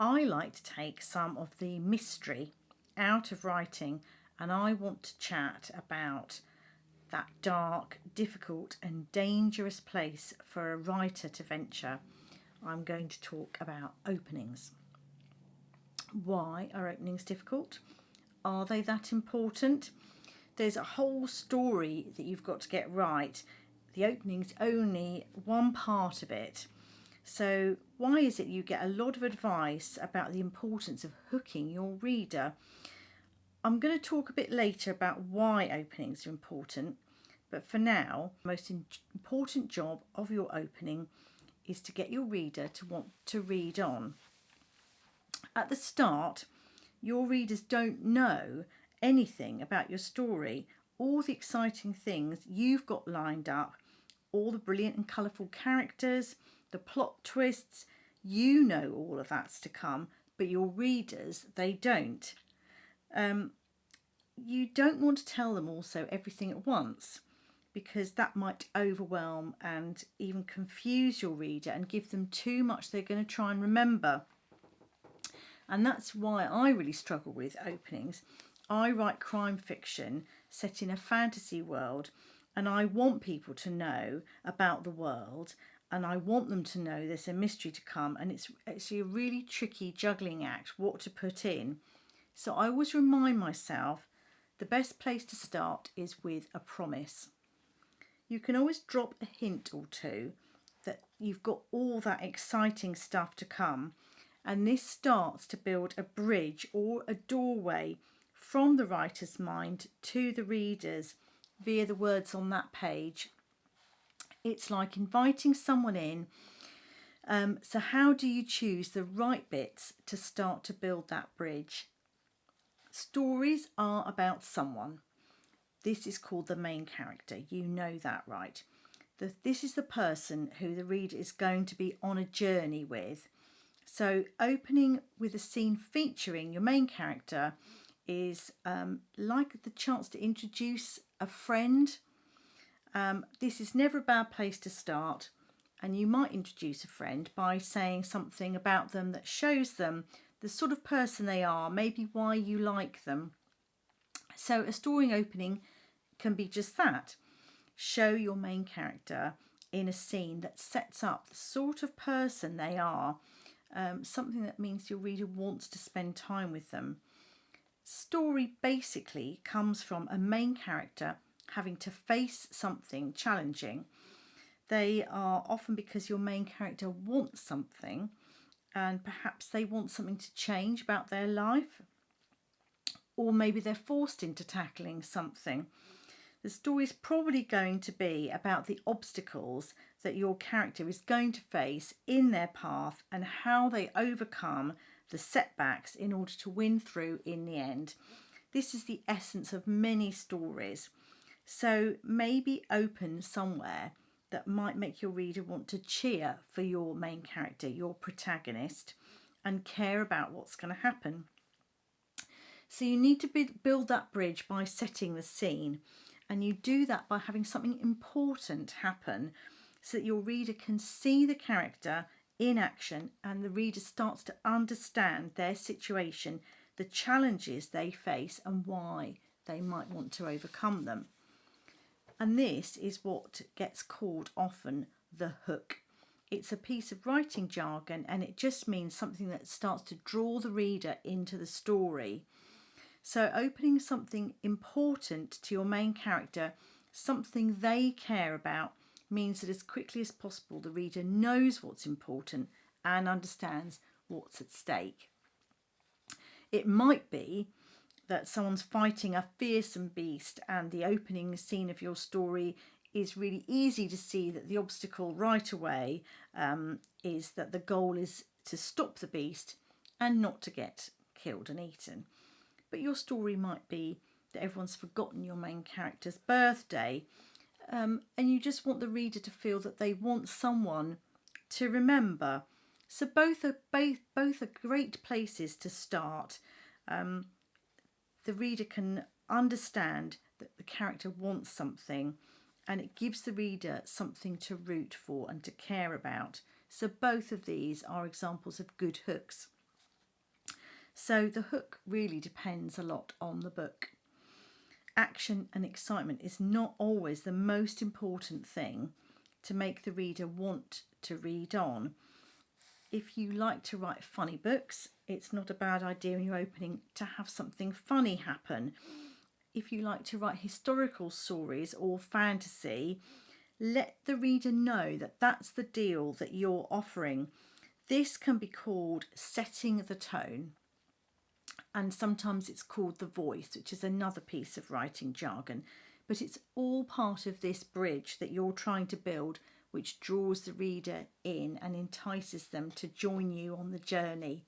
I like to take some of the mystery out of writing, and I want to chat about that dark, difficult, and dangerous place for a writer to venture. I'm going to talk about openings. Why are openings difficult? Are they that important? There's a whole story that you've got to get right. The opening's only one part of it. So, why is it you get a lot of advice about the importance of hooking your reader? I'm going to talk a bit later about why openings are important, but for now, the most important job of your opening is to get your reader to want to read on. At the start, your readers don't know anything about your story, all the exciting things you've got lined up, all the brilliant and colourful characters, the plot twists. You know all of that's to come, but your readers, they don't. You don't want to tell them also everything at once, because that might overwhelm and even confuse your reader and give them too much they're going to try and remember. And that's why I really struggle with openings. I write crime fiction set in a fantasy world, and I want people to know about the world, and I want them to know there's a mystery to come, and it's actually a really tricky juggling act what to put in. So I always remind myself the best place to start is with a promise. You can always drop a hint or two that you've got all that exciting stuff to come, and this starts to build a bridge or a doorway from the writer's mind to the readers via the words on that page. It's like inviting someone in. So how do you choose the right bits to start to build that bridge? Stories are about someone. This is called the main character. You know that, right? This is the person who the reader is going to be on a journey with. So opening with a scene featuring your main character is like the chance to introduce a friend. This is never a bad place to start, and you might introduce a friend by saying something about them that shows them the sort of person they are, maybe why you like them. So a story opening can be just that. Show your main character in a scene that sets up the sort of person they are, something that means your reader wants to spend time with them. Story basically comes from a main character having to face something challenging. They are often because your main character wants something, and perhaps they want something to change about their life, or maybe they're forced into tackling something. The story is probably going to be about the obstacles that your character is going to face in their path and how they overcome the setbacks in order to win through in the end. This is the essence of many stories. So maybe open somewhere that might make your reader want to cheer for your main character, your protagonist, and care about what's going to happen. So you need to build that bridge by setting the scene, and you do that by having something important happen so that your reader can see the character in action, and the reader starts to understand their situation, the challenges they face, and why they might want to overcome them. And this is what gets called often the hook. It's a piece of writing jargon, and it just means something that starts to draw the reader into the story. So opening something important to your main character, something they care about, means that as quickly as possible the reader knows what's important and understands what's at stake. It might be that someone's fighting a fearsome beast, and the opening scene of your story is really easy to see that the obstacle right away is that the goal is to stop the beast and not to get killed and eaten. But your story might be that everyone's forgotten your main character's birthday, and you just want the reader to feel that they want someone to remember. So both are great places to start. The reader can understand that the character wants something, and it gives the reader something to root for and to care about. So both of these are examples of good hooks. So the hook really depends a lot on the book. Action and excitement is not always the most important thing to make the reader want to read on. If you like to write funny books, it's not a bad idea in your opening to have something funny happen. If you like to write historical stories or fantasy, let the reader know that that's the deal that you're offering. This can be called setting the tone, and sometimes it's called the voice, which is another piece of writing jargon, but it's all part of this bridge that you're trying to build, which draws the reader in and entices them to join you on the journey.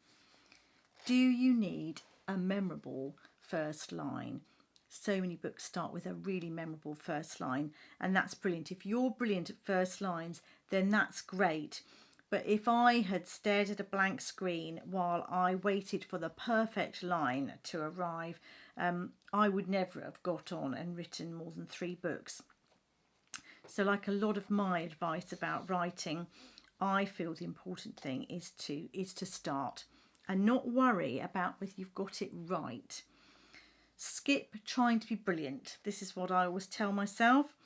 Do you need a memorable first line? So many books start with a really memorable first line, and that's brilliant. If you're brilliant at first lines, then that's great. But if I had stared at a blank screen while I waited for the perfect line to arrive, I would never have got on and written more than 3 books. So like a lot of my advice about writing, I feel the important thing is to start and not worry about whether you've got it right. Skip trying to be brilliant. This is what I always tell myself.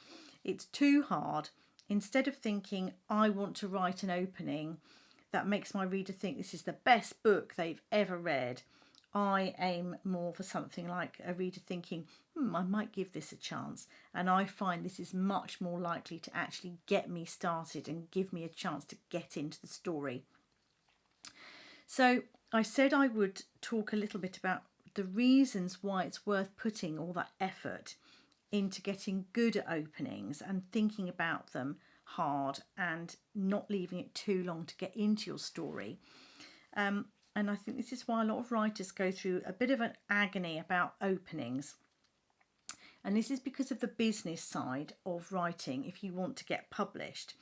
It's too hard. Instead of thinking, I want to write an opening that makes my reader think this is the best book they've ever read, I aim more for something like a reader thinking, I might give this a chance. And I find this is much more likely to actually get me started and give me a chance to get into the story. So I said I would talk a little bit about the reasons why it's worth putting all that effort into getting good at openings and thinking about them hard and not leaving it too long to get into your story. And I think this is why a lot of writers go through a bit of an agony about openings. And this is because of the business side of writing if you want to get published.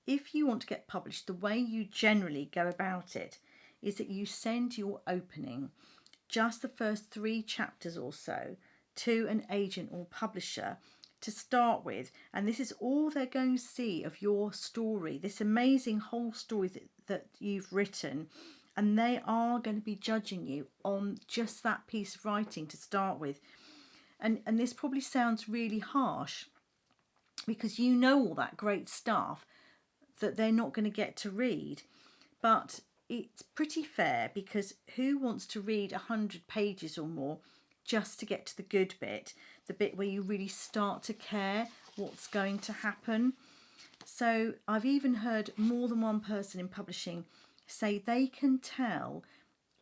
If you want to get published, the way you generally go about it is that you send your opening, just the first 3 chapters or so, to an agent or publisher to start with, and this is all they're going to see of your story, this amazing whole story that you've written, and they are going to be judging you on just that piece of writing to start with. And this probably sounds really harsh because you know all that great stuff that they're not going to get to read, but it's pretty fair, because who wants to read 100 pages or more just to get to the good bit, the bit where you really start to care what's going to happen? So I've even heard more than one person in publishing say they can tell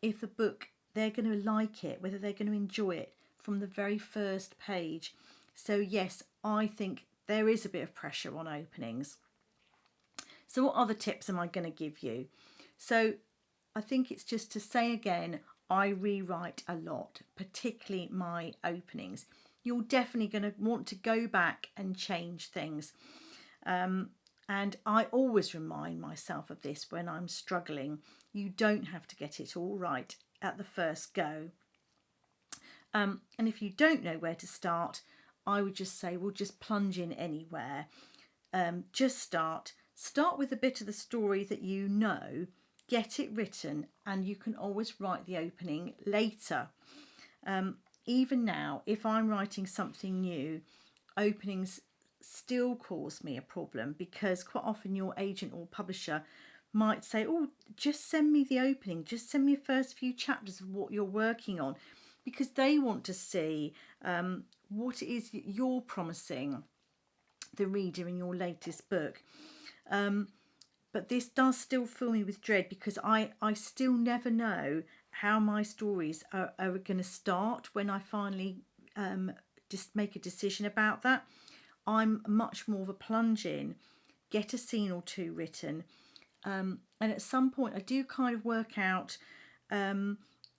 if the book, they're going to like it, whether they're going to enjoy it from the very first page. So yes, I think there is a bit of pressure on openings. So what other tips am I going to give you? So I think it's just to say again, I rewrite a lot, particularly my openings. You're definitely going to want to go back and change things. And I always remind myself of this when I'm struggling. You don't have to get it all right at the first go. And if you don't know where to start, I would just say, well, just plunge in anywhere. Just start with a bit of the story that you know, get it written, and you can always write the opening later. Even now, if I'm writing something new, openings still cause me a problem, because quite often your agent or publisher might say, oh, just send me the opening, just send me the first few chapters of what you're working on, because they want to see what it is you're promising the reader in your latest book. But this does still fill me with dread, because I still never know how my stories are going to start when I finally just make a decision about that. I'm much more of a plunge in, get a scene or 2 written, and at some point I do kind of work out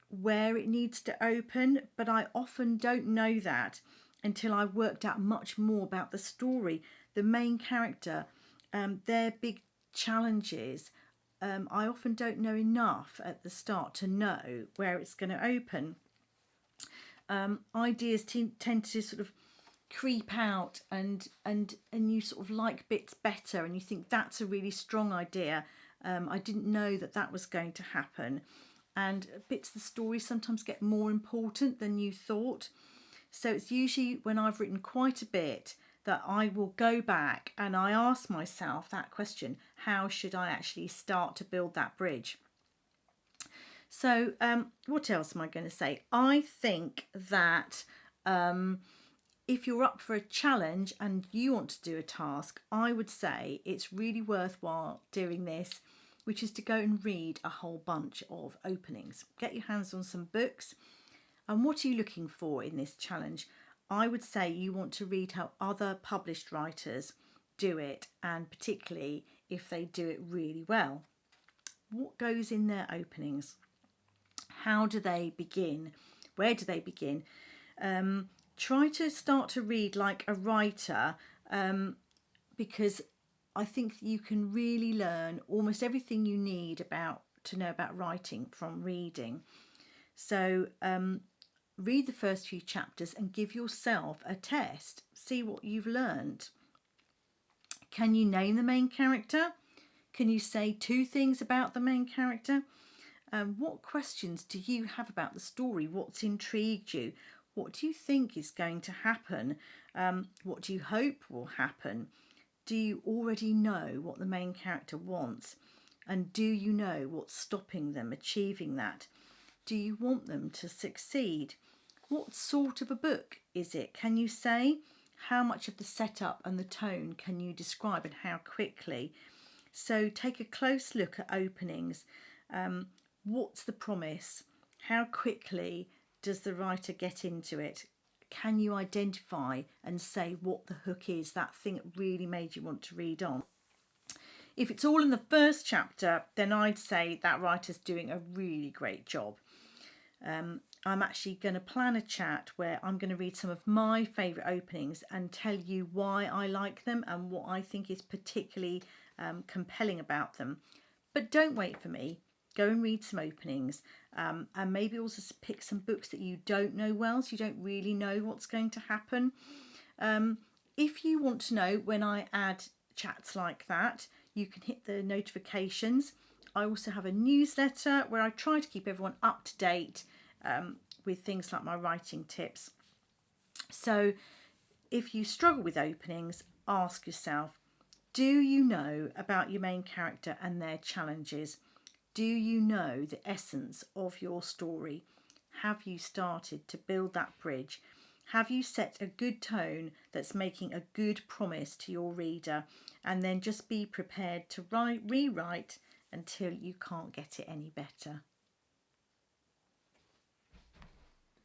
where it needs to open, but I often don't know that until I've worked out much more about the story, the main character, their big challenges. I often don't know enough at the start to know where it's going to open. Ideas tend to sort of creep out, and you sort of like bits better, and you think that's a really strong idea. I didn't know that was going to happen. and bits of the story sometimes get more important than you thought. So it's usually when I've written quite a bit that I will go back and I ask myself that question: how should I actually start to build that bridge? So what else am I going to say? I think that if you're up for a challenge and you want to do a task, I would say it's really worthwhile doing this, which is to go and read a whole bunch of openings. Get your hands on some books. And what are you looking for in this challenge? I would say you want to read how other published writers do it, and particularly if they do it really well. What goes in their openings? How do they begin? Where do they begin? Try to start to read like a writer, because I think you can really learn almost everything you need to know about writing from reading. So read the first few chapters and give yourself a test. See what you've learned. Can you name the main character? Can you say 2 things about the main character? What questions do you have about the story? What's intrigued you? What do you think is going to happen? What do you hope will happen? Do you already know what the main character wants? And do you know what's stopping them achieving that? Do you want them to succeed? What sort of a book is it? Can you say? How much of the setup and the tone can you describe, and how quickly? So take a close look at openings. What's the promise? How quickly does the writer get into it? Can you identify and say what the hook is, that thing that really made you want to read on? If it's all in the first chapter, then I'd say that writer's doing a really great job. I'm actually going to plan a chat where I'm going to read some of my favourite openings and tell you why I like them and what I think is particularly compelling about them. But don't wait for me. Go and read some openings, and maybe also pick some books that you don't know well, so you don't really know what's going to happen. If you want to know when I add chats like that, you can hit the notifications. I also have a newsletter where I try to keep everyone up to date with things like my writing tips. So if you struggle with openings, ask yourself, do you know about your main character and their challenges? Do you know the essence of your story? Have you started to build that bridge? Have you set a good tone that's making a good promise to your reader? And then just be prepared to rewrite until you can't get it any better.